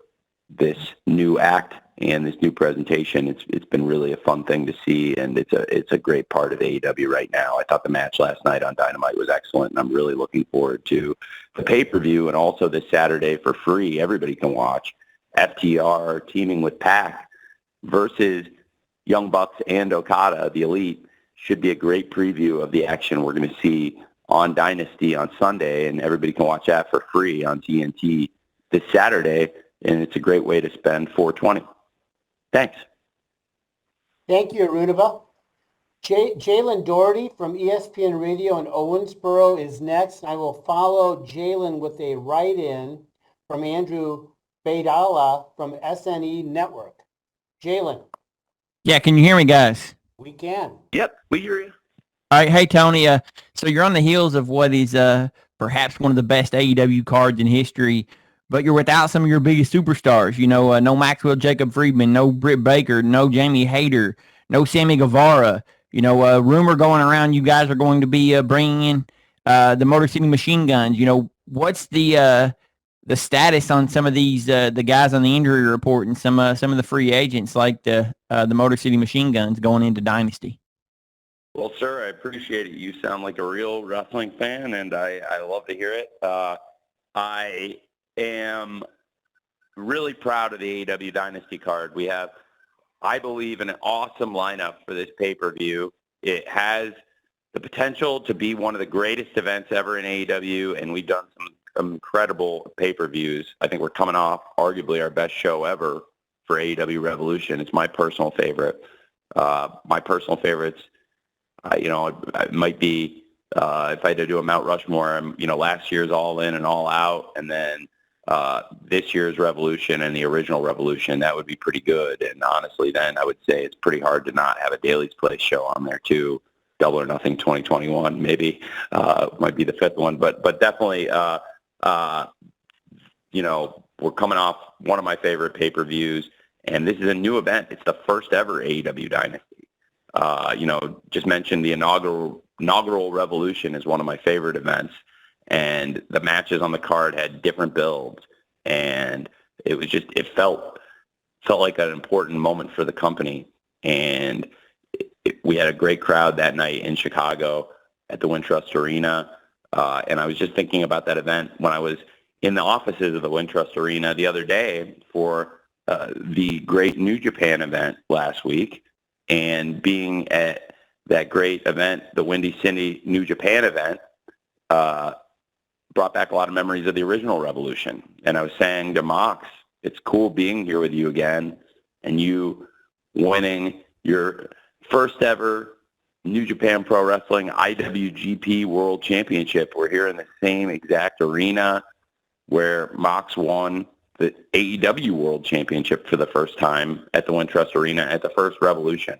this new act and this new presentation. It's been really a fun thing to see, and it's a great part of AEW right now. I thought the match last night on Dynamite was excellent, and I'm really looking forward to the pay-per-view, and also this Saturday for free. Everybody can watch FTR teaming with PAC versus Young Bucks and Okada, the Elite. Should be a great preview of the action we're going to see on Dynasty on Sunday, and everybody can watch that for free on TNT this Saturday, and it's a great way to spend $420. Thanks. Thank you, Arunava. Jalen Doherty from ESPN Radio in Owensboro is next. I will follow Jalen with a write-in from Andrew Baidala from SNE Network. Jalen. Yeah, can you hear me, guys? We can. Yep, we hear you. All right, hey, Tony. So you're on the heels of what is perhaps one of the best AEW cards in history, but you're without some of your biggest superstars. You know, no Maxwell Jacob Friedman, no Britt Baker, no Jamie Hayter, no Sammy Guevara. You know, rumor going around you guys are going to be bringing in the Motor City Machine Guns. You know, what's the status on some of these the guys on the injury report and some of the free agents like the Motor City Machine Guns going into Dynasty? Well, sir, I appreciate it. You sound like a real wrestling fan, and I love to hear it. I am really proud of the AEW Dynasty card. We have, I believe, an awesome lineup for this pay-per-view. It has the potential to be one of the greatest events ever in AEW, and we've done some incredible pay-per-views. I think we're coming off arguably our best show ever for AEW Revolution. It's my personal favorite. My personal favorites, it might be if I had to do a Mount Rushmore, last year's All In and All Out, and then this year's Revolution and the original Revolution. That would be pretty good. And honestly, then I would say it's pretty hard to not have a Daly's Place show on there too. Double or Nothing 2021 maybe might be the fifth one, but definitely, we're coming off one of my favorite pay-per-views, and this is a new event. It's the first ever AEW Dynasty. Just mentioned the inaugural Revolution is one of my favorite events, and the matches on the card had different builds, and it felt like an important moment for the company. And we had a great crowd that night in Chicago at the Wintrust Arena. And I was just thinking about that event when I was in the offices of the Wintrust Arena the other day for the great New Japan event last week, and being at that great event, the Windy City New Japan event, brought back a lot of memories of the original Revolution. And I was saying to Mox, it's cool being here with you again, and you winning your first ever New Japan Pro Wrestling IWGP World Championship. We're here in the same exact arena where Mox won the AEW World Championship for the first time at the Wintrust Arena at the first Revolution.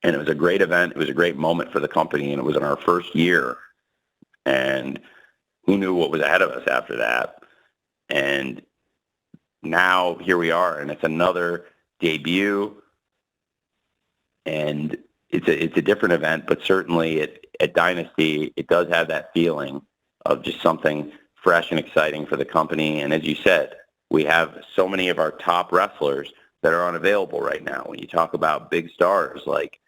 And it was a great event. It was a great moment for the company, and it was in our first year. And who knew what was ahead of us after that? And now here we are, and it's another debut. And it's a different event, but certainly at Dynasty, it does have that feeling of just something fresh and exciting for the company. And as you said, we have so many of our top wrestlers that are unavailable right now. When you talk about big stars like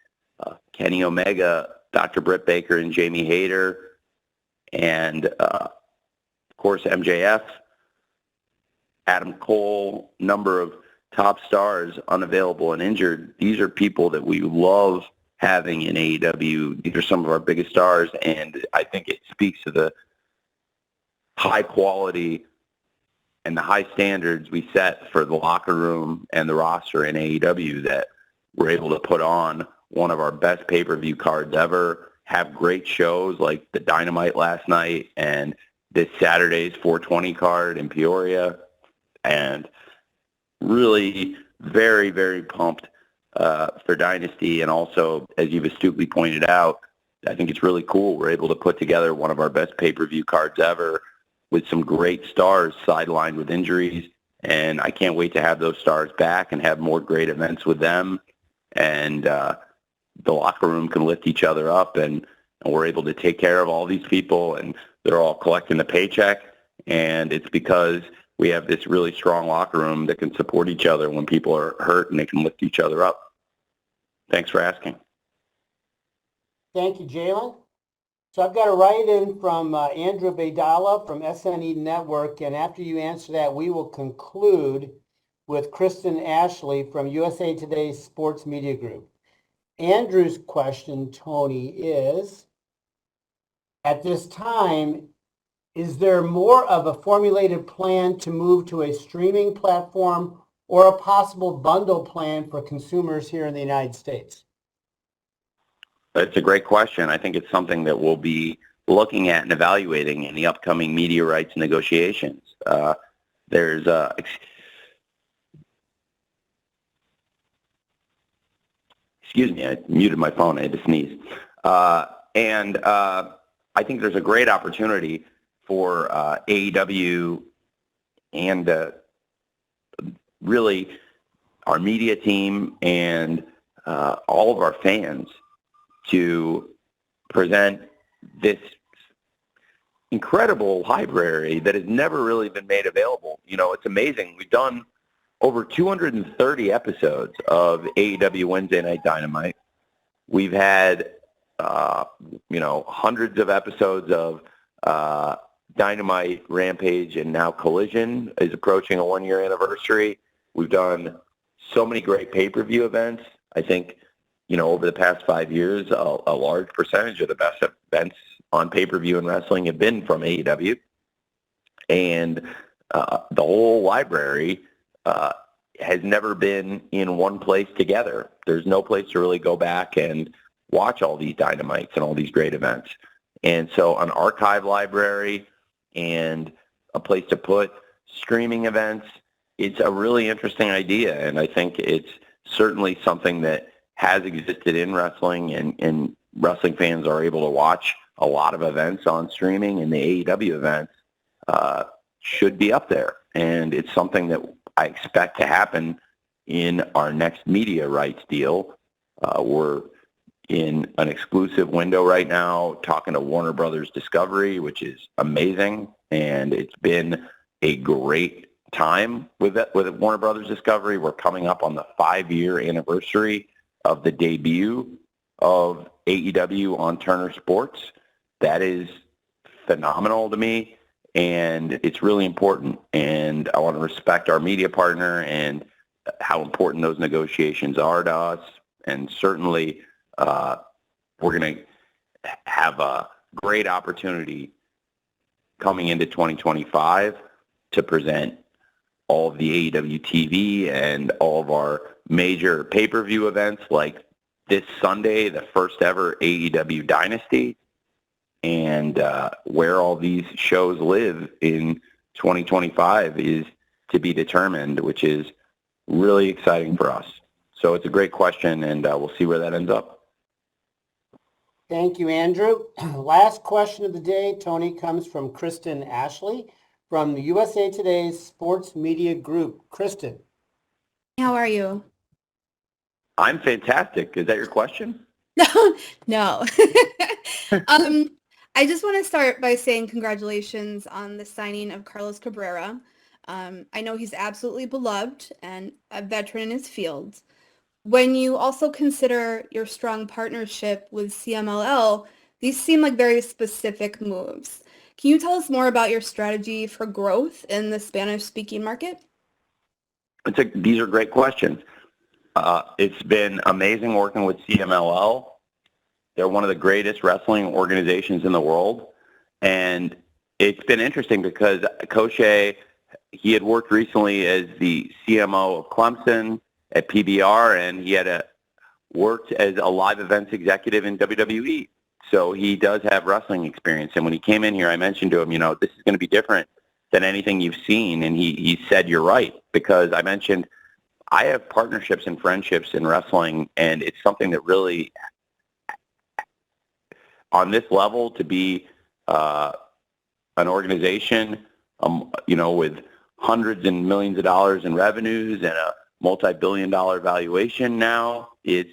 Kenny Omega, Dr. Britt Baker, and Jamie Hayter, and of course MJF, Adam Cole, number of top stars unavailable and injured. These are people that we love having in AEW. These are some of our biggest stars, and I think it speaks to the high quality and the high standards we set for the locker room and the roster in AEW, that we're able to put on one of our best pay-per-view cards ever, have great shows like the Dynamite last night and this Saturday's 420 card in Peoria, and really very, very pumped for Dynasty. And also, as you've astutely pointed out, I think it's really cool. We're able to put together one of our best pay-per-view cards ever with some great stars sidelined with injuries. And I can't wait to have those stars back and have more great events with them. And the locker room can lift each other up, and we're able to take care of all these people, and they're all collecting a paycheck. And it's because we have this really strong locker room that can support each other when people are hurt, and they can lift each other up. Thanks for asking. Thank you, Jalen. So I've got a write-in from Andrew Baydala from SNE Network, and after you answer that, we will conclude with Kristen Ashley from USA Today's Sports Media Group. Andrew's question, Tony, is, at this time, is there more of a formulated plan to move to a streaming platform or a possible bundle plan for consumers here in the United States? It's a great question. I think it's something that we'll be looking at and evaluating in the upcoming media rights negotiations. There's excuse me, I muted my phone. I had to sneeze. And I think there's a great opportunity for AEW and really our media team and all of our fans to present this incredible library that has never really been made available. You know, it's amazing. We've done over 230 episodes of AEW Wednesday Night Dynamite. We've had, hundreds of episodes of Dynamite, Rampage, and now Collision is approaching a one-year anniversary. We've done so many great pay-per-view events. I think, over the past 5 years, a large percentage of the best events on pay-per-view in wrestling have been from AEW. And the whole library has never been in one place together. There's no place to really go back and watch all these Dynamites and all these great events. And so an archive library and a place to put streaming events, it's a really interesting idea. And I think it's certainly something that has existed in wrestling, and wrestling fans are able to watch a lot of events on streaming, and the AEW events should be up there. And it's something that I expect to happen in our next media rights deal. We're in an exclusive window right now talking to Warner Brothers Discovery, which is amazing. And it's been a great time with Warner Brothers Discovery. We're coming up on the 5-year anniversary of the debut of AEW on Turner Sports. That is phenomenal to me, and it's really important. And I want to respect our media partner and how important those negotiations are to us. And certainly we're going to have a great opportunity coming into 2025 to present all of the AEW TV and all of our major pay-per-view events, like this Sunday, the first ever AEW Dynasty, and where all these shows live in 2025 is to be determined, which is really exciting for us. So it's a great question, and we'll see where that ends up. Thank you, Andrew. Last question of the day, Tony, comes from Kristen Ashley from the USA Today's Sports Media Group. Kristen. How are you? I'm fantastic. Is that your question? No. I just want to start by saying congratulations on the signing of Carlos Cabrera. I know he's absolutely beloved and a veteran in his field. When you also consider your strong partnership with CMLL, these seem like very specific moves. Can you tell us more about your strategy for growth in the Spanish-speaking market? These are great questions. It's been amazing working with CMLL. They're one of the greatest wrestling organizations in the world. And it's been interesting because Koshé, he had worked recently as the CMO of Clemson at PBR, and he had worked as a live events executive in WWE. so he does have wrestling experience. And when he came in here, I mentioned to him, this is going to be different than anything you've seen. And he said, you're right, because I mentioned I have partnerships and friendships in wrestling, and it's something that really, on this level, to be an organization, with hundreds and millions of dollars in revenues and a multi-billion-dollar valuation now, it's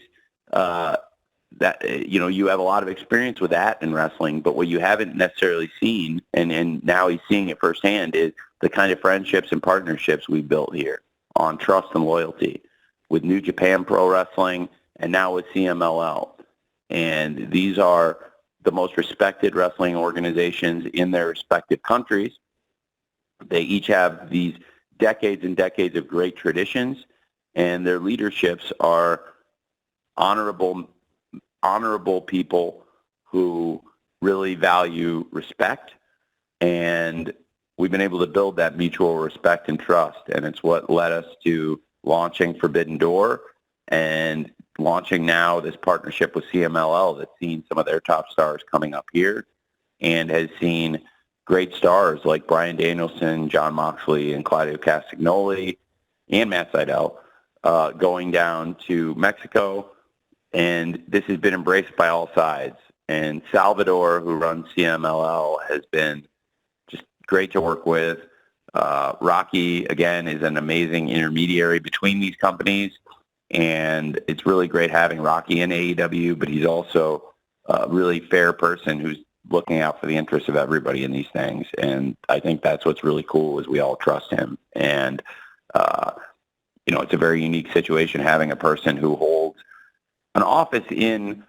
that you have a lot of experience with that in wrestling, but what you haven't necessarily seen, and now he's seeing it firsthand, is the kind of friendships and partnerships we built here on trust and loyalty with New Japan Pro Wrestling and now with CMLL. And these are the most respected wrestling organizations in their respective countries. They each have these decades and decades of great traditions, and their leaderships are honorable people who really value respect, and we've been able to build that mutual respect and trust, and it's what led us to launching Forbidden Door and launching now this partnership with CMLL that's seen some of their top stars coming up here and has seen great stars like Bryan Danielson, Jon Moxley, and Claudio Castagnoli, and Matt Sydal going down to Mexico. And this has been embraced by all sides. And Salvador, who runs CMLL, has been just great to work with. Rocky, again, is an amazing intermediary between these companies. And it's really great having Rocky in AEW, but he's also a really fair person who's looking out for the interests of everybody in these things. And I think that's what's really cool, is we all trust him. And, it's a very unique situation having a person who holds an office in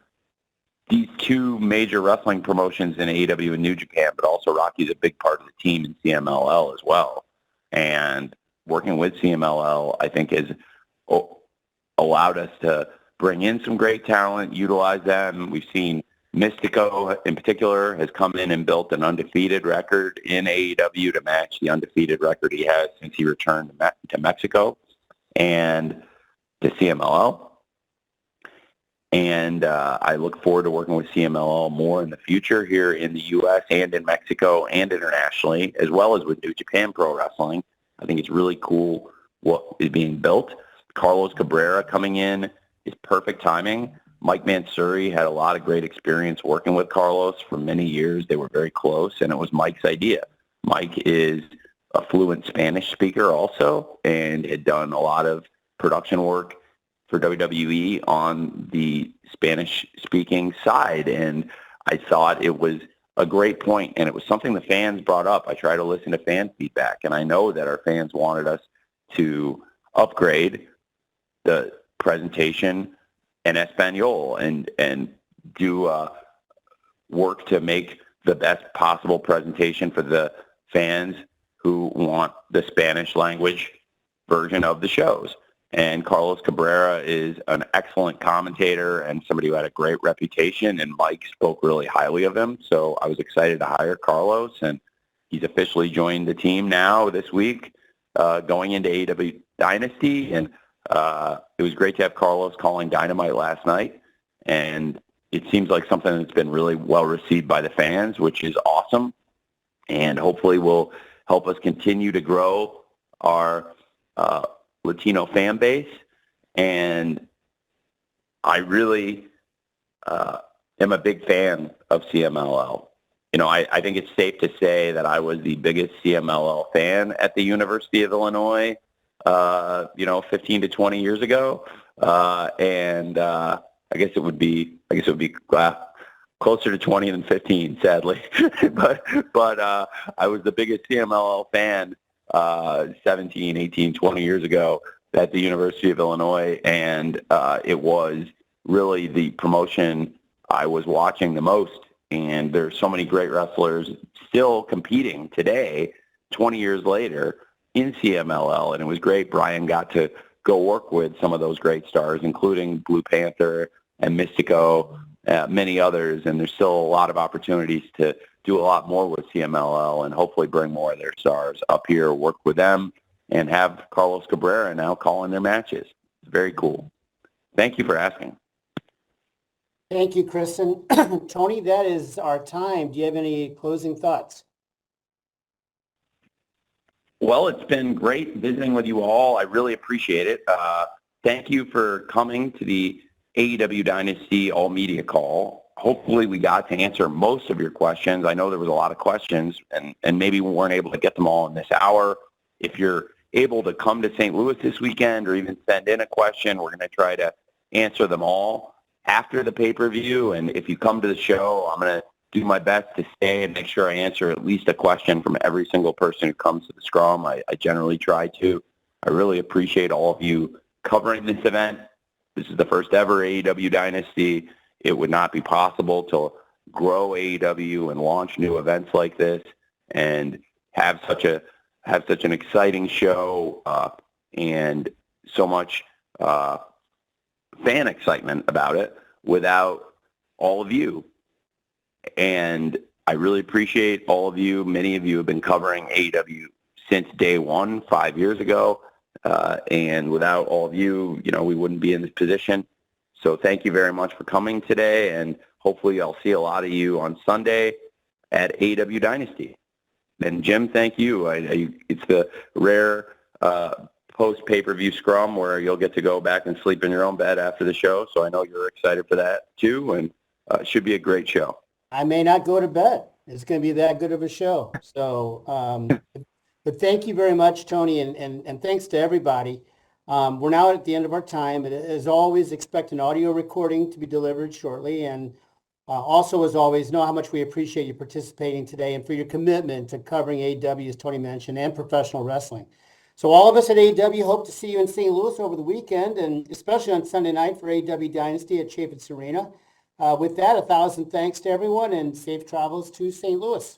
these two major wrestling promotions in AEW and New Japan, but also Rocky's a big part of the team in CMLL as well. And working with CMLL, I think, has allowed us to bring in some great talent, utilize them. We've seen Mystico, in particular, has come in and built an undefeated record in AEW to match the undefeated record he has since he returned to Mexico and to CMLL. And I look forward to working with CMLL more in the future here in the U.S. and in Mexico and internationally, as well as with New Japan Pro Wrestling. I think it's really cool what is being built. Carlos Cabrera coming in is perfect timing. Mike Mansuri had a lot of great experience working with Carlos for many years. They were very close, and it was Mike's idea. Mike is a fluent Spanish speaker also, and had done a lot of production work for WWE on the Spanish-speaking side, and I thought it was a great point, and it was something the fans brought up. I try to listen to fan feedback, and I know that our fans wanted us to upgrade the presentation in Espanol and do work to make the best possible presentation for the fans who want the Spanish language version of the shows. And Carlos Cabrera is an excellent commentator and somebody who had a great reputation, and Mike spoke really highly of him. So I was excited to hire Carlos, and he's officially joined the team now this week, going into AEW Dynasty. And it was great to have Carlos calling Dynamite last night. And it seems like something that's been really well received by the fans, which is awesome. And hopefully will help us continue to grow our Latino fan base. And I really am a big fan of CMLL. I think it's safe to say that I was the biggest CMLL fan at the University of Illinois, 15 to 20 years ago. And I guess it would be closer to 20 than 15, sadly. but I was the biggest CMLL fan 17, 18, 20 years ago at the University of Illinois, and it was really the promotion I was watching the most. And there's so many great wrestlers still competing today, 20 years later, in CMLL, and it was great. Brian got to go work with some of those great stars, including Blue Panther and Mystico, many others, and there's still a lot of opportunities to do a lot more with CMLL and hopefully bring more of their stars up here, work with them, and have Carlos Cabrera now calling their matches. It's very cool. Thank you for asking. Thank you, Kristen. Tony, that is our time. Do you have any closing thoughts? Well, it's been great visiting with you all. I really appreciate it. Thank you for coming to the AEW Dynasty All Media Call. Hopefully we got to answer most of your questions. I know there was a lot of questions, and maybe we weren't able to get them all in this hour. If you're able to come to St. Louis this weekend or even send in a question, we're going to try to answer them all after the pay-per-view. And if you come to the show, I'm going to do my best to stay and make sure I answer at least a question from every single person who comes to the Scrum. I generally try to. I really appreciate all of you covering this event. This is the first ever AEW Dynasty. It would not be possible to grow AEW and launch new events like this and have such an exciting show and so much fan excitement about it without all of you. And I really appreciate all of you. Many of you have been covering AEW since day one, 5 years ago. And without all of you, we wouldn't be in this position. So thank you very much for coming today. And hopefully I'll see a lot of you on Sunday at AEW Dynasty. And Jim, thank you. It's the rare post pay-per-view Scrum where you'll get to go back and sleep in your own bed after the show. So I know you're excited for that too. And it should be a great show. I may not go to bed. It's going to be that good of a show. So, but thank you very much, Tony, and thanks to everybody. We're now at the end of our time. As always, expect an audio recording to be delivered shortly. And also, as always, know how much we appreciate you participating today and for your commitment to covering AEW, as Tony mentioned, and professional wrestling. So all of us at AEW hope to see you in St. Louis over the weekend, and especially on Sunday night for AEW Dynasty at Chaffetz Arena. With that, 1,000 thanks to everyone and safe travels to St. Louis.